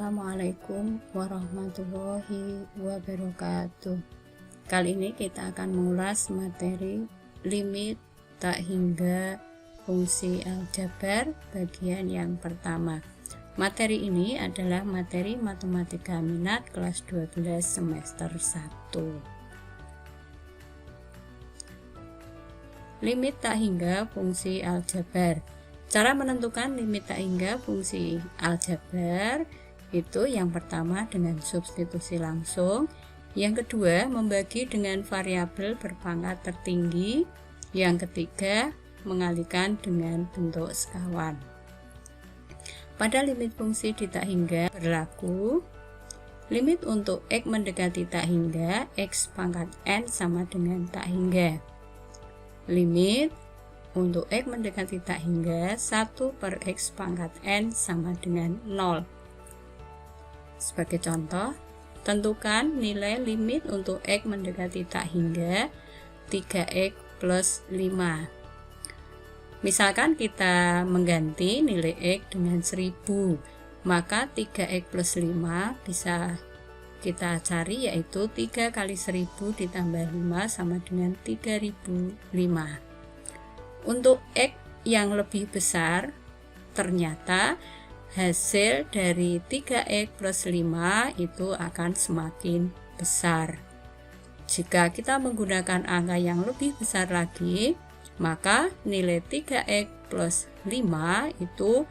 Assalamualaikum warahmatullahi wabarakatuh. Kali ini kita akan mengulas materi limit tak hingga fungsi aljabar bagian yang pertama. Materi ini adalah materi matematika minat kelas 12 semester 1. Limit tak hingga fungsi aljabar. Cara menentukan limit tak hingga fungsi aljabar itu yang pertama dengan substitusi langsung, yang kedua membagi dengan variabel berpangkat tertinggi, yang ketiga mengalihkan dengan bentuk sekawan. Pada limit fungsi di tak hingga berlaku limit untuk x mendekati tak hingga x pangkat n sama dengan tak hingga. Limit untuk x mendekati tak hingga 1/x pangkat n sama dengan 0. Sebagai contoh, tentukan nilai limit untuk x mendekati tak hingga 3x plus 5. Misalkan kita mengganti nilai x dengan 1000, maka 3x plus 5 bisa kita cari, yaitu 3 kali 1000 ditambah 5 sama dengan 3005. Untuk x yang lebih besar, ternyata hasil dari 3x plus 5 itu akan semakin besar. Jika kita menggunakan angka yang lebih besar lagi, maka nilai 3x plus 5 itu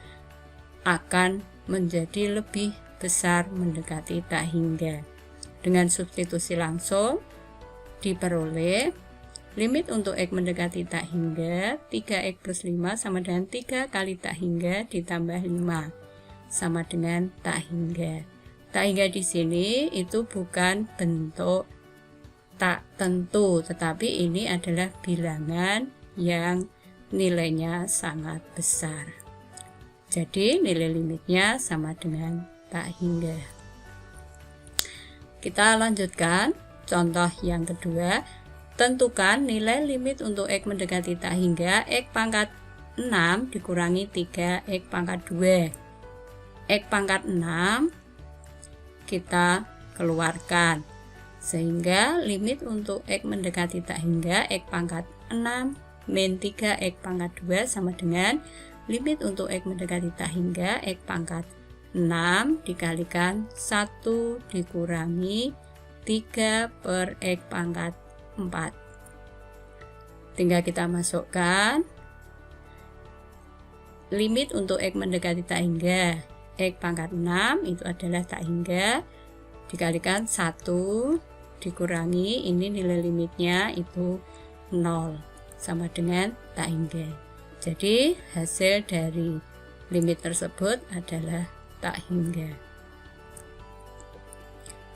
akan menjadi lebih besar mendekati tak hingga. Dengan substitusi langsung diperoleh limit untuk x mendekati tak hingga 3x plus 5 sama dengan 3 kali tak hingga ditambah 5 sama dengan tak hingga. Tak hingga di sini itu bukan bentuk tak tentu, tetapi ini adalah bilangan yang nilainya sangat besar. Jadi nilai limitnya sama dengan tak hingga. Kita lanjutkan contoh yang kedua. Tentukan nilai limit untuk x mendekati tak hingga x pangkat 6 dikurangi 3x pangkat 2. X pangkat 6 kita keluarkan, sehingga limit untuk x mendekati tak hingga x pangkat 6 min 3x pangkat 2 sama dengan limit untuk x mendekati tak hingga x pangkat 6 dikalikan 1 dikurangi 3/x pangkat 4. Tinggal kita masukkan limit untuk x mendekati tak hingga x pangkat 6 itu adalah tak hingga dikalikan 1 dikurangi ini nilai limitnya itu 0 sama dengan tak hingga. Jadi hasil dari limit tersebut adalah tak hingga.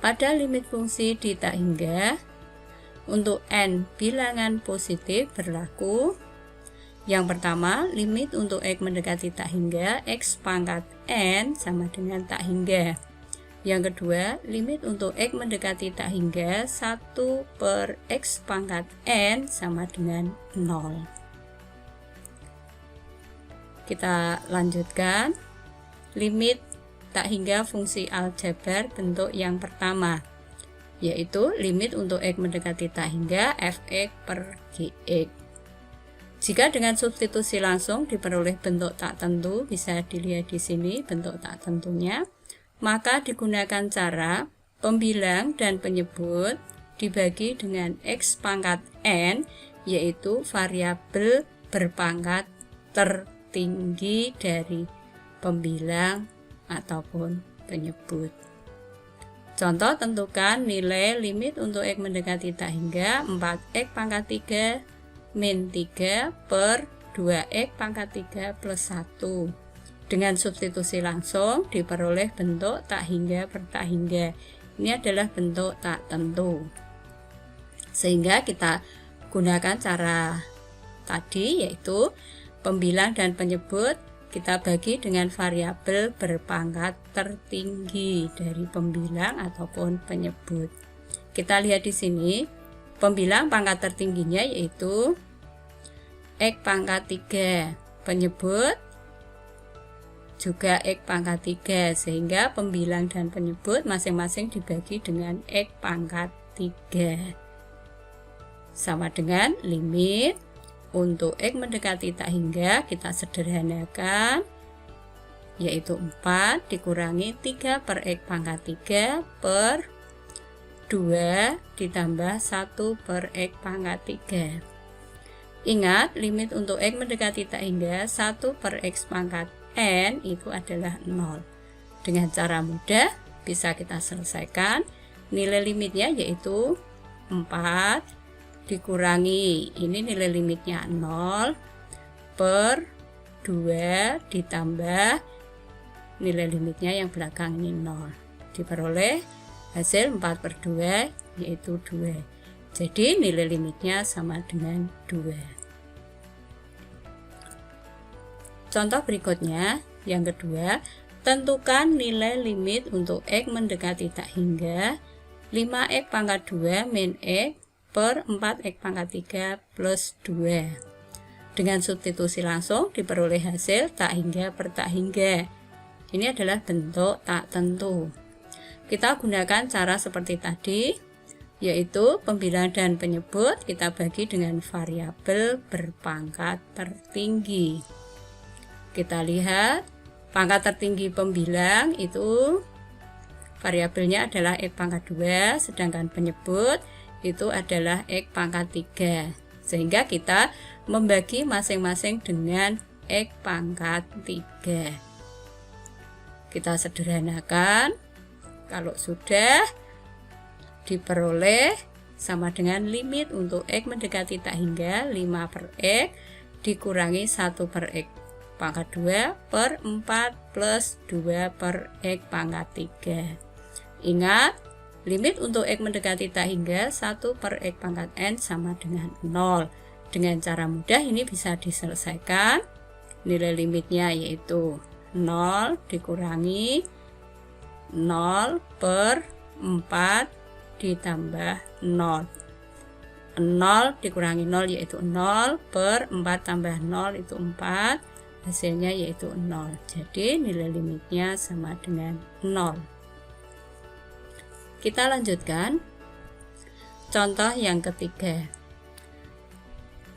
Pada limit fungsi di tak hingga untuk n bilangan positif berlaku. Yang pertama, limit untuk x mendekati tak hingga x pangkat n sama dengan tak hingga. Yang kedua, limit untuk x mendekati tak hingga 1/x pangkat n sama dengan 0. Kita lanjutkan limit tak hingga fungsi aljabar bentuk yang pertama, yaitu limit untuk x mendekati tak hingga fx/gx. Jika dengan substitusi langsung diperoleh bentuk tak tentu, bisa dilihat di sini bentuk tak tentunya, maka digunakan cara pembilang dan penyebut dibagi dengan x pangkat n, yaitu variabel berpangkat tertinggi dari pembilang ataupun penyebut. Contoh, tentukan nilai limit untuk x mendekati tak hingga 4x pangkat 3 min 3/2x pangkat 3 plus 1. Dengan substitusi langsung diperoleh bentuk tak hingga per tak hingga. Ini adalah bentuk tak tentu. Sehingga kita gunakan cara tadi, yaitu pembilang dan penyebut kita bagi dengan variabel berpangkat tertinggi dari pembilang ataupun penyebut. Kita lihat di sini, pembilang pangkat tertingginya yaitu x pangkat 3, penyebut juga X pangkat 3, sehingga pembilang dan penyebut masing-masing dibagi dengan X pangkat 3. Sama dengan limit untuk X mendekati tak hingga kita sederhanakan, yaitu 4 dikurangi 3 per X pangkat 3 per 2 ditambah 1 per X pangkat 3. Ingat, limit untuk X mendekati tak hingga 1 per X pangkat N itu adalah 0. Dengan cara mudah bisa kita selesaikan. Nilai limitnya yaitu 4 dikurangi, ini nilai limitnya 0 per 2 ditambah nilai limitnya yang belakang ini 0. Diperoleh hasil 4 per 2 yaitu 2. Jadi nilai limitnya sama dengan 2. Contoh berikutnya, yang kedua, tentukan nilai limit untuk X mendekati tak hingga 5X pangkat 2 min X per 4X pangkat 3 plus 2. Dengan substitusi langsung diperoleh hasil tak hingga per tak hingga. Ini adalah bentuk tak tentu. Kita gunakan cara seperti tadi, yaitu pembilang dan penyebut kita bagi dengan variabel berpangkat tertinggi. Kita lihat pangkat tertinggi pembilang itu variabelnya adalah X pangkat 2, sedangkan penyebut itu adalah X pangkat 3. Sehingga kita membagi masing-masing dengan X pangkat 3. Kita sederhanakan, kalau sudah diperoleh sama dengan limit untuk X mendekati tak hingga 5 per X dikurangi 1 per X pangkat 2 per 4 plus 2 per X pangkat 3. Ingat, limit untuk X mendekati tak hingga 1 per X pangkat N sama dengan 0. Dengan cara mudah ini bisa diselesaikan. Nilai limitnya yaitu 0 dikurangi 0 per 4 ditambah 0. 0 dikurangi 0 yaitu 0 per 4 tambah 0 itu 4. Hasilnya yaitu 0. Jadi nilai limitnya sama dengan 0. Kita lanjutkan. Contoh yang ketiga.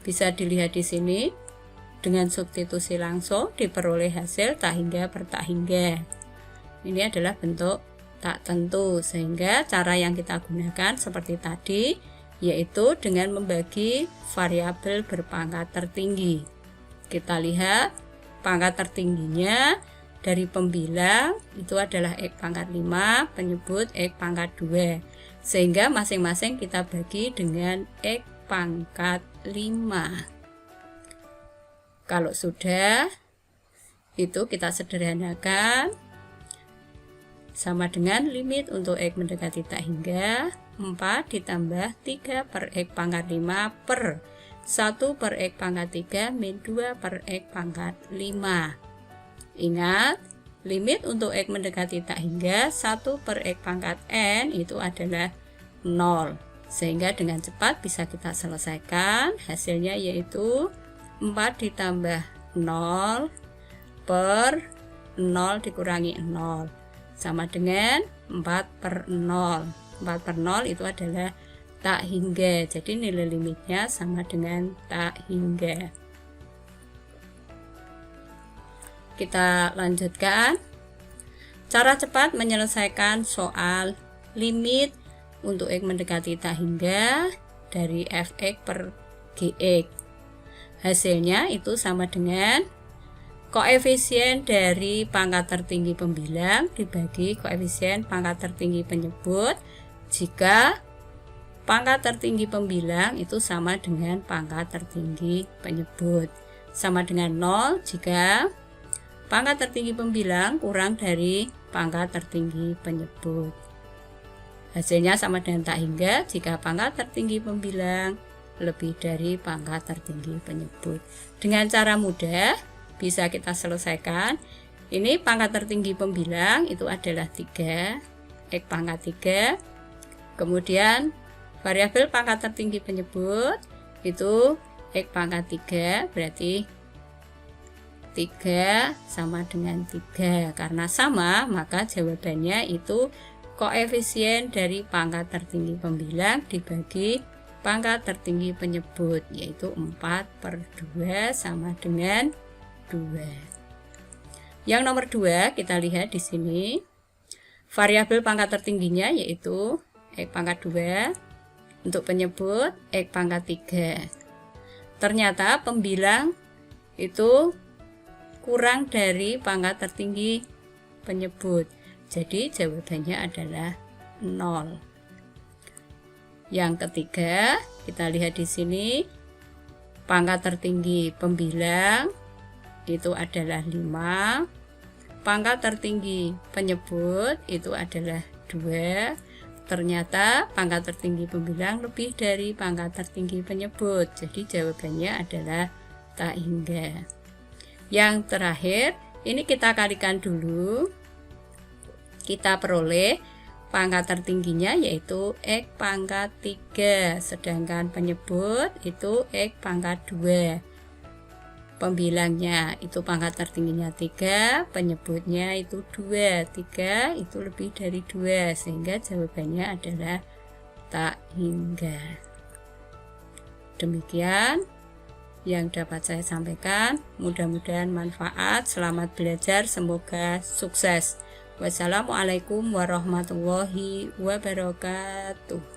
Bisa dilihat di sini. Dengan substitusi langsung diperoleh hasil tak hingga per tak hingga. Ini adalah bentuk tak tentu, sehingga cara yang kita gunakan seperti tadi, yaitu dengan membagi variabel berpangkat tertinggi. Kita lihat pangkat tertingginya dari pembilang itu adalah X pangkat 5, penyebut X pangkat 2, sehingga masing-masing kita bagi dengan X pangkat 5. Kalau sudah, itu kita sederhanakan sama dengan limit untuk X mendekati tak hingga 4 ditambah 3 per X pangkat 5 per 1 per X pangkat 3 min 2 per X pangkat 5. Ingat, limit untuk X mendekati tak hingga 1 per X pangkat N itu adalah 0. Sehingga dengan cepat bisa kita selesaikan. Hasilnya yaitu 4 ditambah 0 per 0 dikurangi 0. Sama dengan 4 per 0. 4 per 0 itu adalah tak hingga. Jadi nilai limitnya sama dengan tak hingga. Kita lanjutkan. Cara cepat menyelesaikan soal limit untuk X mendekati tak hingga dari fx per gx. Hasilnya itu sama dengan koefisien dari pangkat tertinggi pembilang dibagi koefisien pangkat tertinggi penyebut jika pangkat tertinggi pembilang itu sama dengan pangkat tertinggi penyebut. Sama dengan 0 jika pangkat tertinggi pembilang kurang dari pangkat tertinggi penyebut. Hasilnya sama dengan tak hingga jika pangkat tertinggi pembilang lebih dari pangkat tertinggi penyebut. Dengan cara mudah bisa kita selesaikan. Ini pangkat tertinggi pembilang itu adalah 3, X pangkat 3. Kemudian variabel pangkat tertinggi penyebut itu X pangkat 3, berarti 3 sama dengan 3. Karena sama, maka jawabannya itu koefisien dari pangkat tertinggi pembilang dibagi pangkat tertinggi penyebut, yaitu 4/2 sama dengan 2. Yang nomor 2 kita lihat di sini. Variabel pangkat tertingginya yaitu X pangkat 2, untuk penyebut X pangkat 3. Ternyata pembilang itu kurang dari pangkat tertinggi penyebut. Jadi jawabannya adalah 0. Yang ketiga, kita lihat di sini. Pangkat tertinggi pembilang itu adalah 5. Pangkat tertinggi penyebut itu adalah 2. Ternyata pangkat tertinggi pembilang lebih dari pangkat tertinggi penyebut. Jadi jawabannya adalah tak hingga. Yang terakhir, ini kita kalikan dulu. Kita peroleh pangkat tertingginya yaitu X pangkat 3, sedangkan penyebut itu X pangkat 2. Pembilangnya itu pangkat tertingginya 3, penyebutnya itu 2. 3 itu lebih dari 2, sehingga jawabannya adalah tak hingga. Demikian yang dapat saya sampaikan. Mudah-mudahan manfaat. Selamat belajar, semoga sukses. Wassalamualaikum warahmatullahi wabarakatuh.